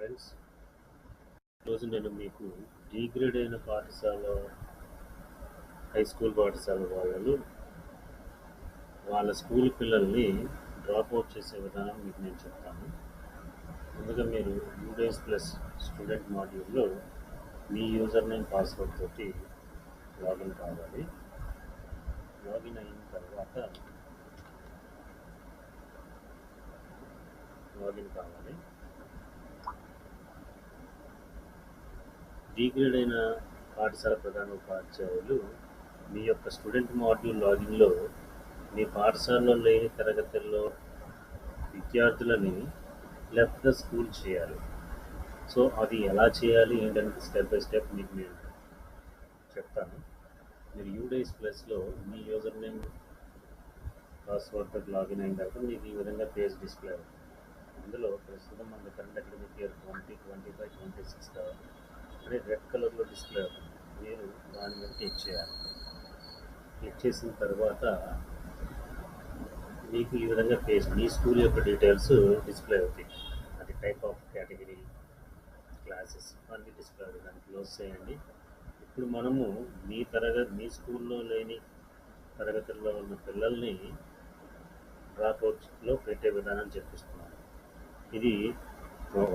Friends, ఈరోజు నేను మీకు డిగ్రేడ్ అయిన పాఠశాల హై స్కూల్ పాఠశాల వాళ్ళ స్కూల్ పిల్లల్ని డ్రాప్ అవుట్ చేసే విధానం మీకు నేను చెప్తాను. ముందుగా మీరు యూడేస్ ప్లస్ స్టూడెంట్ మాడ్యూల్లో మీ యూజర్ నేమ్ పాస్వర్డ్ తోటి లాగిన్ కావాలి. లాగిన్ అయిన తర్వాత డిగ్రేడ్ అయిన పాఠశాల ప్రధాన ఉపాధ్యాయులు మీ యొక్క స్టూడెంట్ మాడ్యూల్ లాగిన్లో మీ పాఠశాలలో లేని తరగతుల్లో విద్యార్థులని లెఫ్ట్ ద స్కూల్ చేయాలి. సో అది ఎలా చేయాలి ఏంటంటే స్టెప్ బై స్టెప్ మీకు నేను చెప్తాను. మీరు యూడేస్ ప్లస్లో మీ యూజర్ నేమ్ పాస్వర్డ్తో లాగిన్ అయిన తర్వాత మీకు ఈ విధంగా పేజ్ డిస్ప్లే అవుతుంది. అందులో ప్రస్తుతం మన కరెంట్ అకాడమిక్ ఇయర్ 2025-26 అని రెడ్ కలర్లో డిస్ప్లే అవుతుంది. మీరు దాని మీద క్లిక్ చేయాలి. క్లిక్ చేసిన తర్వాత మీకు ఈ విధంగా పేజ్ మీ స్కూల్ యొక్క డీటెయిల్స్ డిస్ప్లే అవుతాయి. అది టైప్ ఆఫ్ కేటగిరీ, క్లాసెస్ అన్నీ డిస్ప్లే అవుతాయి. దాన్ని క్లోజ్ చేయండి. ఇప్పుడు మనము మీ స్కూల్లో లేని తరగతుల్లో ఉన్న పిల్లల్ని డ్రాప్అవుట్స్లో పెట్టే విధానం చెప్పిస్తున్నాను. ఇది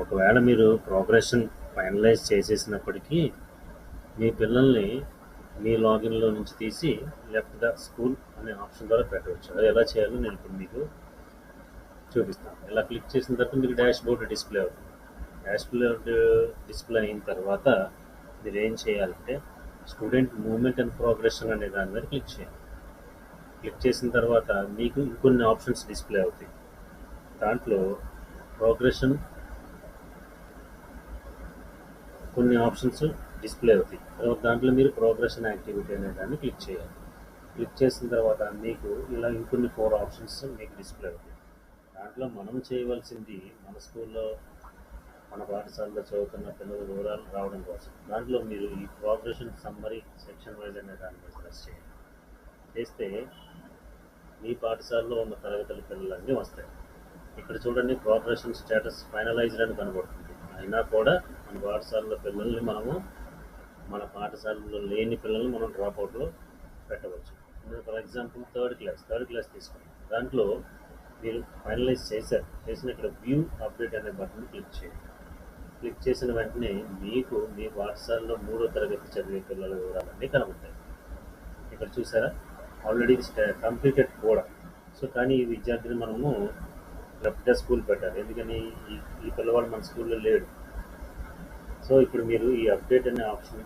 ఒకవేళ మీరు ప్రోగ్రెషన్ ఫైనలైజ్ చేసేసినప్పటికీ మీ పిల్లల్ని మీ లాగిన్లో నుంచి తీసి లెఫ్ట్ ద స్కూల్ అనే ఆప్షన్ ద్వారా పెట్టవచ్చు. అది ఎలా చేయాలో నేను ఇప్పుడు మీకు చూపిస్తాను. ఇలా క్లిక్ చేసిన తర్వాత మీకు డాష్ బోర్డ్ డిస్ప్లే అవుతుంది. డాష్ బోర్డ్ డిస్ప్లే అయిన తర్వాత మీరు ఏం చేయాలంటే స్టూడెంట్ మూవ్మెంట్ అండ్ ప్రోగ్రెషన్ అనే దాని మీద క్లిక్ చేయాలి. క్లిక్ చేసిన తర్వాత మీకు ఇంకొన్ని ఆప్షన్స్ డిస్ప్లే అవుతాయి. దాంట్లో ప్రోగ్రెషన్ కొన్ని ఆప్షన్స్ డిస్ప్లే అవుతాయి. తర్వాత దాంట్లో మీరు ప్రోగ్రెషన్ యాక్టివిటీ అనే దాన్ని క్లిక్ చేయాలి. క్లిక్ చేసిన తర్వాత మీకు ఇలా ఇంకొన్ని 4 ఆప్షన్స్ మీకు డిస్ప్లే అవుతాయి. దాంట్లో మనం చేయవలసింది మన స్కూల్లో మన పాఠశాలలో చదువుతున్న పిల్లల వివరాలు రావడం కోసం దాంట్లో మీరు ఈ ప్రోగ్రెషన్ సమ్మరీ సెక్షన్ వైజ్ అనే దాన్ని మీద ప్రెస్ చేయాలి. చేస్తే మీ పాఠశాలలో ఉన్న తరగతుల పిల్లలన్నీ వస్తాయి. ఇక్కడ చూడండి, ప్రోగ్రెషన్ స్టేటస్ ఫైనలైజ్డ్ అని కనబడుతుంది. అయినా కూడా మన పాఠశాలలో పిల్లల్ని మన పాఠశాలలో లేని పిల్లల్ని మనం డ్రాప్అవుట్లో పెట్టవచ్చు. ఫర్ ఎగ్జాంపుల్ థర్డ్ క్లాస్ తీసుకోండి. దాంట్లో మీరు ఫైనలైజ్ చేసిన ఇక్కడ వ్యూ అప్డేట్ అనే బటన్ క్లిక్ చేయండి. క్లిక్ చేసిన వెంటనే మీకు మీ పాఠశాలలో 3వ తరగతి చదివే పిల్లల వివరాలన్నీ కనబడతాయి. ఇక్కడ చూసారా, ఆల్రెడీ కంప్లీటెడ్ కూడా. సో కానీ ఈ విద్యార్థిని మనము లెఫ్ట్ ద స్కూల్ పెట్టాలి. ఎందుకని ఈ పిల్లవాడు మన స్కూల్లో లేడు. సో ఇప్పుడు మీరు ఈ అప్డేట్ అనే ఆప్షన్,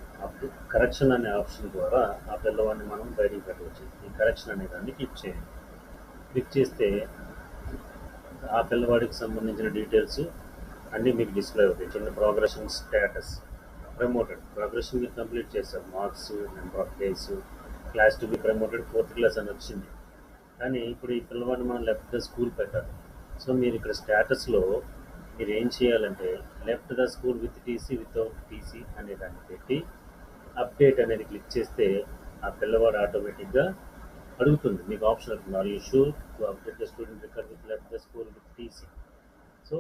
కరెక్షన్ అనే ఆప్షన్ ద్వారా ఆ పిల్లవాడిని మనం బయటికి పెట్టవచ్చు. ఈ కరెక్షన్ అనే దాన్ని క్లిక్ చేయండి. క్లిక్ చేస్తే ఆ పిల్లవాడికి సంబంధించిన డీటెయిల్స్ అన్నీ మీకు డిస్ప్లే అవుతాయి. చిన్న ప్రోగ్రెషన్ స్టేటస్, ప్రమోటెడ్, ప్రోగ్రెషన్ మీరు కంప్లీట్ చేశారు, marks, number of days, class to be promoted 4th class అని వచ్చింది. కానీ ఇప్పుడు ఈ పిల్లవాడిని మనం లెఫ్ట్ ద స్కూల్ పెట్టాలి. సో మీరు ఇక్కడ స్టేటస్లో మీరు ఏం చేయాలంటే left the school with TC, without TC అనే దాన్ని పెట్టి అప్డేట్ అనేది క్లిక్ చేస్తే ఆ పిల్లవాడు ఆటోమేటిక్గా అడుగుతుంది. మీకు ఆప్షన్ అవుతుంది, are you sure to update the student record with left the school with TC. So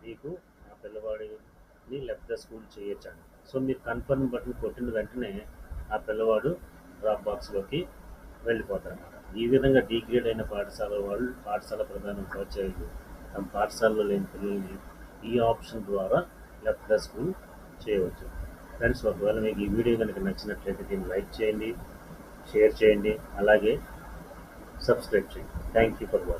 మీకు ఆ పిల్లవాడిని లెఫ్ట్ ద స్కూల్ చేయొచ్చండి. సో మీరు కన్ఫర్మ్ బటన్ కొట్టిన వెంటనే ఆ పిల్లవాడు డ్రాప్ బాక్స్లోకి వెళ్ళిపోతారు అన్నమాట. ఈ విధంగా డిగ్రేడ్ అయిన పాఠశాల ప్రధాన ఉపాధ్యాయులు తమ పాఠశాలలో లేని పిల్లల్ని ఈ ఆప్షన్ ద్వారా లెఫ్ట్ ద స్కూల్ చేయవచ్చు. ఫ్రెండ్స్, ఒకవేళ మీకు ఈ వీడియో కనుక నచ్చినట్లయితే దీన్ని లైక్ చేయండి, షేర్ చేయండి, అలాగే సబ్స్క్రైబ్ చేయండి. Thank you for watching.